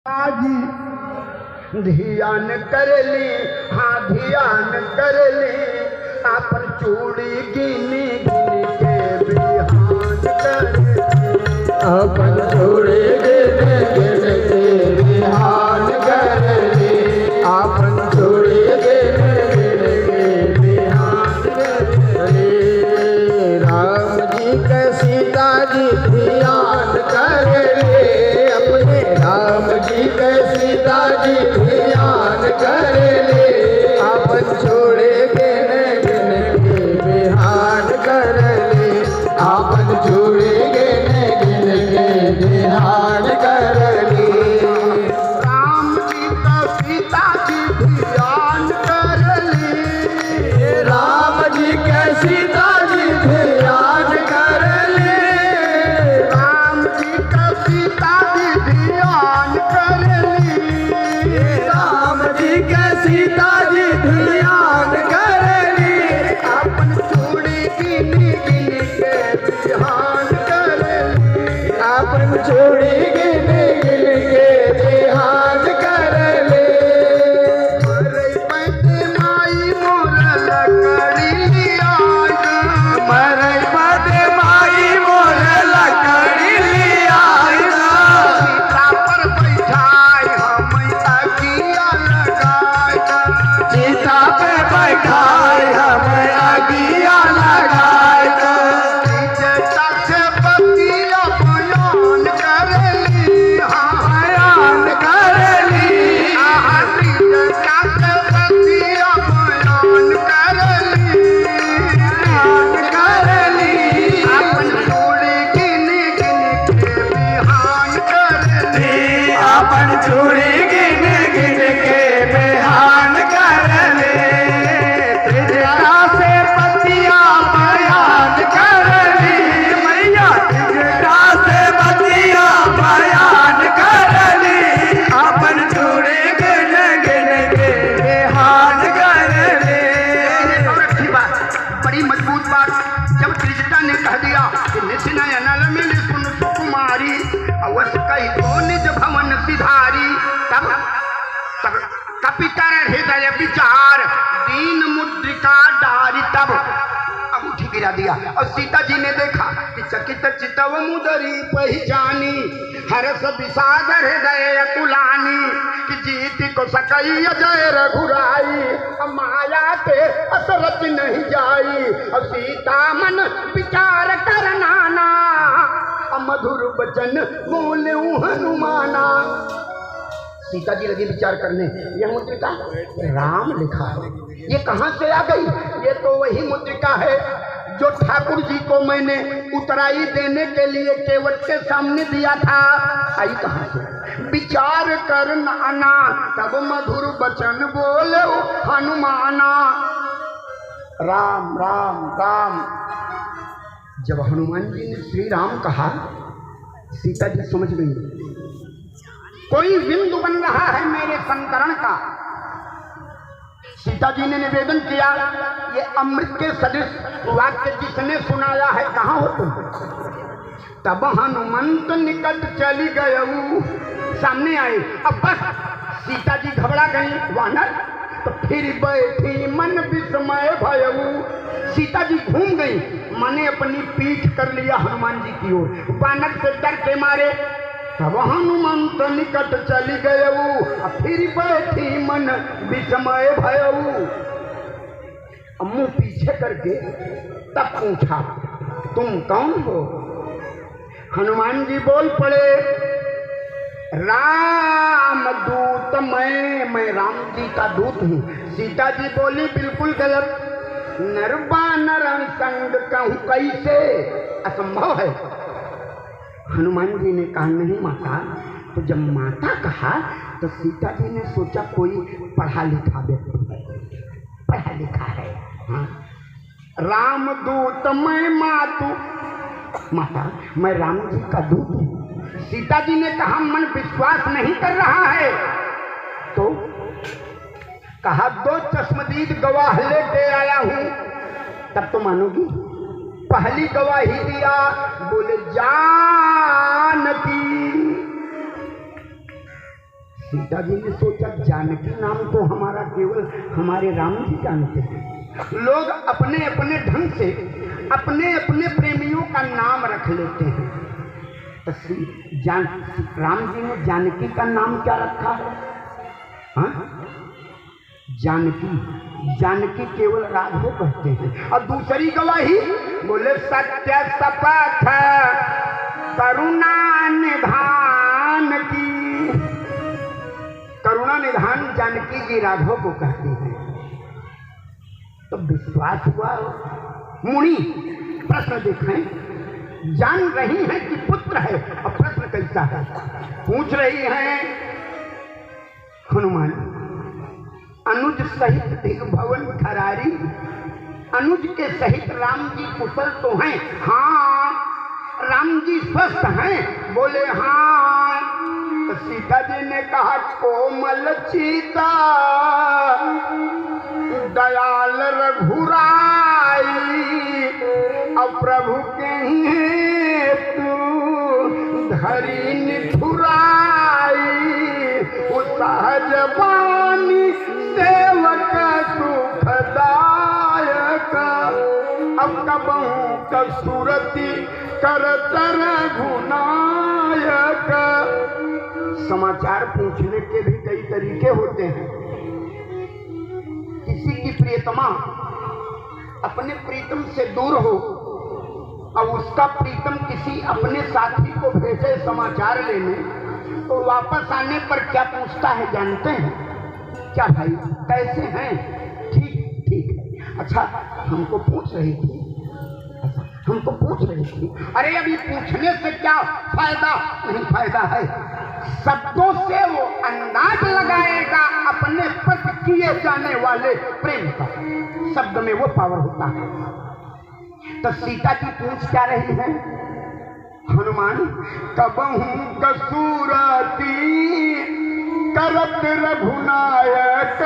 आजी ध्यान कर ली, हाँ ध्यान कर ली, अपन चूड़ी गिनी गिनी के बिहान कर ली, अपन चूड़ी गिनी गिनी के बिहान कर ली, अपन चूड़ी गिनी गिनी के बिहान कर ली। राम जी के सीता जी ध्यान कर ले, अपने राम जी के सीता जी ध्यान कर ले, अपन चूड़ी गिनी गिनी के बिहान कर ले, अपन चूड़ी गिनी गिनी के बिहान कर ली। राम जी का सीता जी ध्यान कर ली, राम जी के सीता जी ध्यान कर ली, राम जी का सीता जी ध्यान कर ली, राम जी के सीता जी ध्यान कर ली, अपन चूड़ी गिनी गिनी के बिहान कर ली, अपन चूड़ी गिनी गिनी के बिहान कर ले। मरई पैते माई मोर लकड़ी आग, मरई बदे माई मोर लकड़ी लियाइला, सीता पर बैठाई हम अगिया लगाई, सीता पे बैठाई हम अगिया लगाई, सीता से बतिया बयान कर ली, हाँ बयान कर ली, सीता से बतिया बयान कर ली, बयान कर ली, अपन चूड़ी गिनी गिनी के बिहान कर ली, अपन चूड़ी गिन गिन के बिहान कर ले। त्रिजटा से पतिया बयान कर ली, मैया त्रिजटा से पतिया बयान कर ली, अपन चूड़ी गिन गिन के बिहान कर ले। और अच्छी बात, बड़ी मजबूत बात, जब त्रिजटा ने कह दिया कि निशनयन मिली सुन सुकुमारी, अवश्य कही तो निज भवन सिधारी, तब तब कपिकर हृदय विचार, दीन मुद्रिका डारी, तब अंगूठी गिरा दिया और सीता जी ने देखा कि चकित चितव मुदरी पहचानी, हर्ष विषाद हृदय अकुलानी, कि जीत को सकई जय रघुराई, माया के असरत नहीं जाई, और सीता मन विचार कर नाना, मधुर वचन बोले हनुमाना। सीता जी लगी विचार करने, यह मुद्रिका राम लिखा है, ये कहाँ से आ गई? ये तो वही मुद्रिका है जो ठाकुर जी को मैंने उतराई देने के लिए केवट के सामने दिया था। आई कहाँ से? विचार कर नाना, तब मधुर वचन बोले हनुमाना। राम राम राम। जब हनुमान जी ने श्री राम कहा, सीता जी समझ गई कोई बिंदु बन रहा है मेरे संकरण का। सीता जी ने निवेदन किया, ये अमृत के सदृश वाक्य जिसने सुनाया है कहाँ हो तुम? तब हनुमंत निकट चली गयऊ, सामने आए। अब बस सीता जी घबरा गई वानर, तो फिर बैठी मन विस्मय भयऊ। सीता जी घूम गई, माने अपनी पीठ कर लिया हनुमान जी की ओर, वानर से डर के मारे। तब हनुमंत निकट चली गयऊ, फिर बैठी मन विस्मय भयऊ। मुंह पीछे करके तब पूछा, तुम कौन हो? हनुमान जी बोल पड़े, राम दूत मैं राम जी का दूत हूँ। सीता जी बोली, बिल्कुल गलत, नरबानर संग कहूँ कैसे? असंभव है। हनुमान जी ने कहा, नहीं माता। तो जब माता कहा तो सीता जी ने सोचा कोई पढ़ा लिखा व्यक्ति है, पढ़ा लिखा है। हाँ, रामदूत मैं मातु, माता मैं राम जी का दूत हूँ। सीता जी ने कहा, मन विश्वास नहीं कर रहा है। तो कहा, 2 चश्मदीद गवाह लेके आया हूँ, तब तो मानोगी। पहली गवाही दिया, बोले जानकी, सीता जी ने सोचा जानकी नाम तो हमारा केवल हमारे राम जी जानते हैं। लोग अपने अपने ढंग से अपने अपने प्रेमियों का नाम रख लेते हैं। तो राम जी ने जानकी का नाम क्या रखा है? हाँ? जानकी, जानकी केवल राधो कहते हैं। और दूसरी गवाही बोले सत्य शपथ करुणा निधान की। करुणा निधान जानकी जी राघव को कहती हैं। तो विश्वास हुआ। मुनि प्रश्न देखें, जान रही हैं कि पुत्र है और प्रश्न कैसा है। पूछ रही हैं हनुमान अनुज सहित दिग्भवन खरारी, अनुज के सहित राम जी कुशल तो हैं? हाँ। राम जी स्वस्थ हैं? बोले हाँ। तो सीता जी ने कहा कोमल सीता दयाल रघुराई, अब प्रभु के हेतु धरी निठुराई, सहज वाणी सेवक सुखदायक, अब कबहू कसूरती करत रघुनायक। समाचार पूछने के भी कई तरीके होते हैं। किसी की प्रियतमा अपने प्रीतम से दूर हो और उसका प्रीतम किसी अपने साथी को भेजे समाचार लेने, तो वापस आने पर क्या पूछता है जानते हैं? क्या भाई कैसे हैं? ठीक ठीक है। अच्छा हमको पूछ रही थी, हमको पूछ रही थी। अरे अभी पूछने से क्या फायदा? नहीं फायदा है, शब्दों से वो अंदाज लगाएगा अपने प्रति किए जाने वाले प्रेम का। शब्द में वो पावर होता है। तो सीता जी पूछ क्या रही है? हनुमान कबहू कसूरती करत रघुनायक,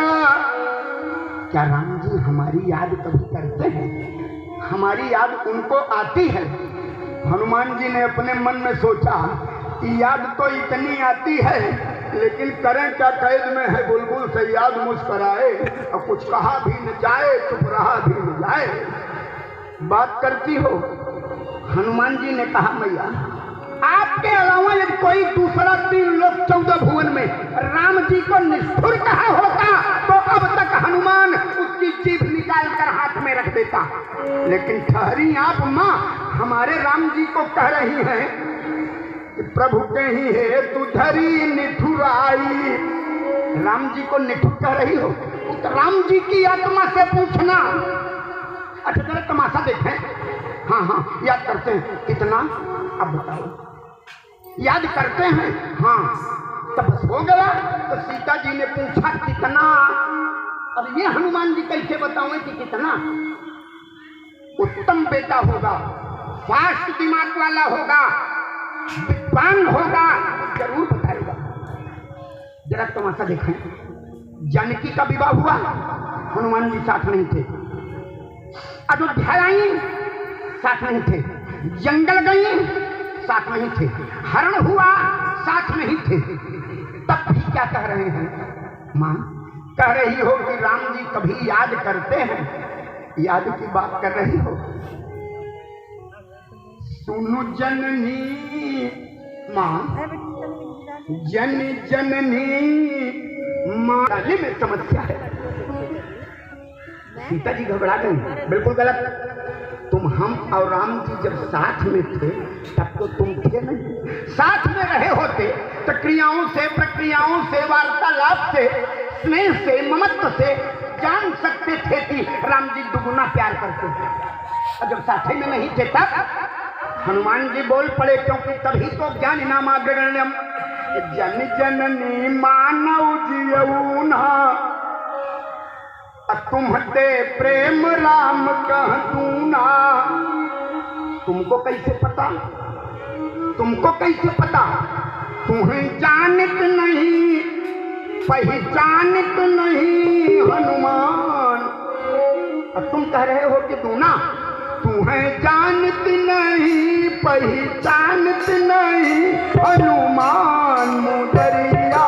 क्या राम जी हमारी याद कभी करते हैं? हमारी याद उनको आती है? हनुमान जी ने अपने मन में सोचा कि याद तो इतनी आती है, लेकिन करें क्या, कैद में है बुलबुल से याद मुस्कराए, और कुछ कहा भी न जाए चुप रहा भी न जाए। बात करती हो? हनुमान जी ने कहा मैया आपके अलावा यदि कोई दूसरा 3 लोग 14 भुवन में राम जी को निष्ठुर कहा होता तो अब तक हनुमान उसकी जीभ निकाल कर हाथ में रख देता। लेकिन ठहरी आप माँ हमारे राम जी को कह रही हैं कि प्रभु के ही है तू धरी निठुराई। राम जी को निठुर कह रही हो तो राम जी की आत्मा से पूछना। अच्छा जरा तमाशा देखें। हाँ हाँ याद करते हैं कितना? अब बताओ याद करते हैं? हाँ तब बस हो गया। तो सीता जी ने पूछा कितना? अब ये हनुमान जी कैसे बताओगे कि कितना? उत्तम बेटा होगा, फास्ट दिमाग वाला होगा, विद्वान होगा, जरूर बताएगा। जरा तमाशा देखें। जानकी का विवाह हुआ, हनुमान जी साथ नहीं थे। अयोध्या आई, साथ नहीं थे। जंगल गई, साथ नहीं थे। हरण हुआ, साथ नहीं थे। तब भी क्या कह रहे हैं? मां कह रही हो कि राम जी कभी याद करते हैं? याद की बात कर रही हो? सुनु जननी मां, जन जननी मां में समस्या है। सीता जी घबरा गई। बिल्कुल गलत। तुम हम और राम जी जब साथ में थे तब तो तुम थे नहीं। साथ में रहे होते तो क्रियाओं से, प्रक्रियाओं से, वार्तालाप से, स्नेह से, ममत्व से जान सकते थे कि राम जी दुगुना प्यार करते थे। और जब साथ में नहीं थे तब हनुमान जी बोल पड़े, क्योंकि तभी तो ज्ञान नाम अग्रगण्यम जन जननी मानव जियऊना, तुम्हते प्रेम राम कह दूना। तुमको कैसे पता? तुमको कैसे पता? तुम्हें जानत नहीं, पहचानत नहीं हनुमान। अब तुम कह रहे हो कि दूना, तुम्हें जानत नहीं, पहचानत नहीं हनुमान। मुदरिया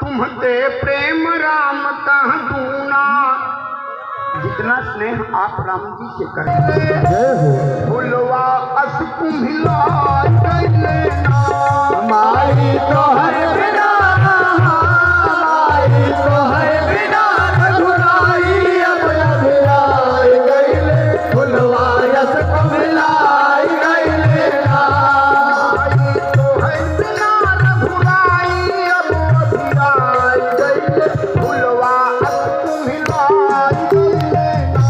तुम्हते प्रेम राम कह दूना। जितना स्नेह आप राम जी से करते जय हो फुलवा अस कुम्हिला गइले ना। माई तो है बिना माई तो है बिना रघुराई अब अभिराई गईले फुलवा यस को मिलाई गईले ना। माई तो है बिना रघुराई अब अभिराई गइले फुलवा अस कुम्हिला गइले ना।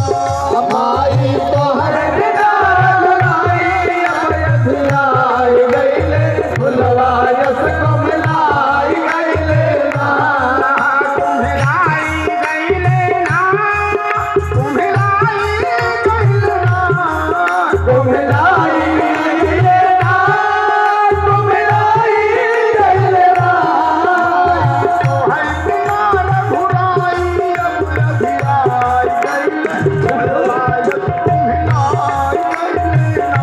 माई तो है बिना रघुराई अब अभिराई गईले फुलवा यस को मिलाई गईले ना। कुम्हिलाई गइले ना। कुम्हिलाई गइले ना। कुम्हिलाई गईले ना कुम्हिलाई गईले ना। तो है बिना रघुराई अब अभिराई गइले फुलवा अस कुम्हिलाई गइले ना।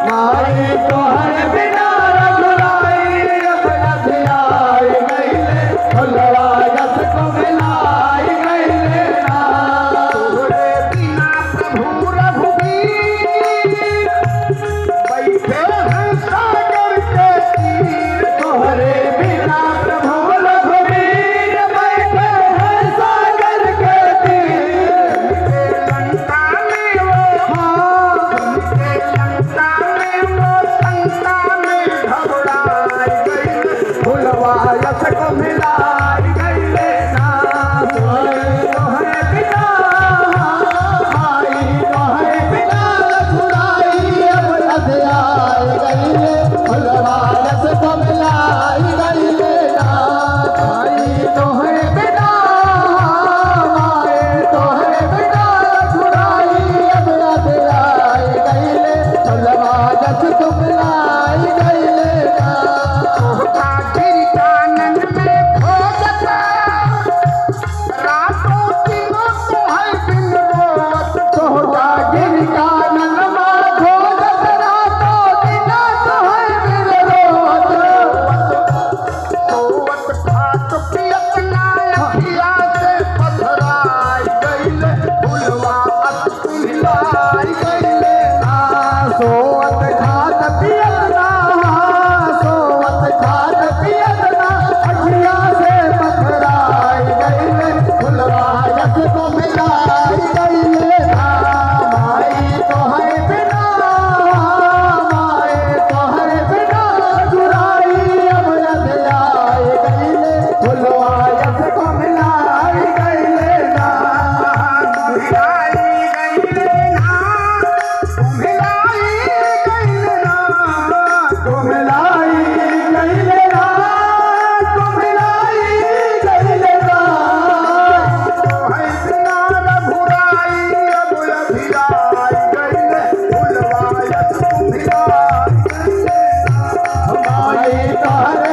माई तो है बिना रघुराई अब अभिराई गईले फुलवा यस को मिलाई गईले ना। तोहरे बिना प्रभु रघुवीर बैठे हैं सागर के तीर। तोहरे बिना प्रभु रघुवीर बैठे हैं सागर के तीर। लंका में वो लंका में वो शंका में घबराई गई। फुलवा यस को मिलाई गईले ना। माई तो है बिना माई तो है बिना रघुराई अब अभिराई गईले फुलवा यस को मिलाई गईले ना। माई तो है बिना माई तो है बिना रघुराई अब अभिराई गईले फुलवा यस को मिलाई गईले ना। तोहका गिरकानन में खोजत रातों दिनों तो है बिन रोत। तोहरा गिर कानन मां खोजत रातो दिना तो है बिन रोत। सोवत खात पियत ना अखिया से पथराई गइले फुलवा अस कुम्हिलाई गइले ना। सोवत खात पियत ना सोवत खात पियत ना अखिया से पथराई गईले फुलवा यस को मिलाई गईले ना। माई तो है बिना माई तो है बिना रघुराई अब अभिराई गईले फुलवा यस को मिलाई गईले ना। कुम्हिलाई गइले ना। कुम्हिलाई गइले ना। कुम्हिलाई गईले ना कुम्हिलाई गईले ना। तो है बिना रघुराई अब अभिराई गइले फुलवा अस कुम्हिलाई गइले ना। माई तो है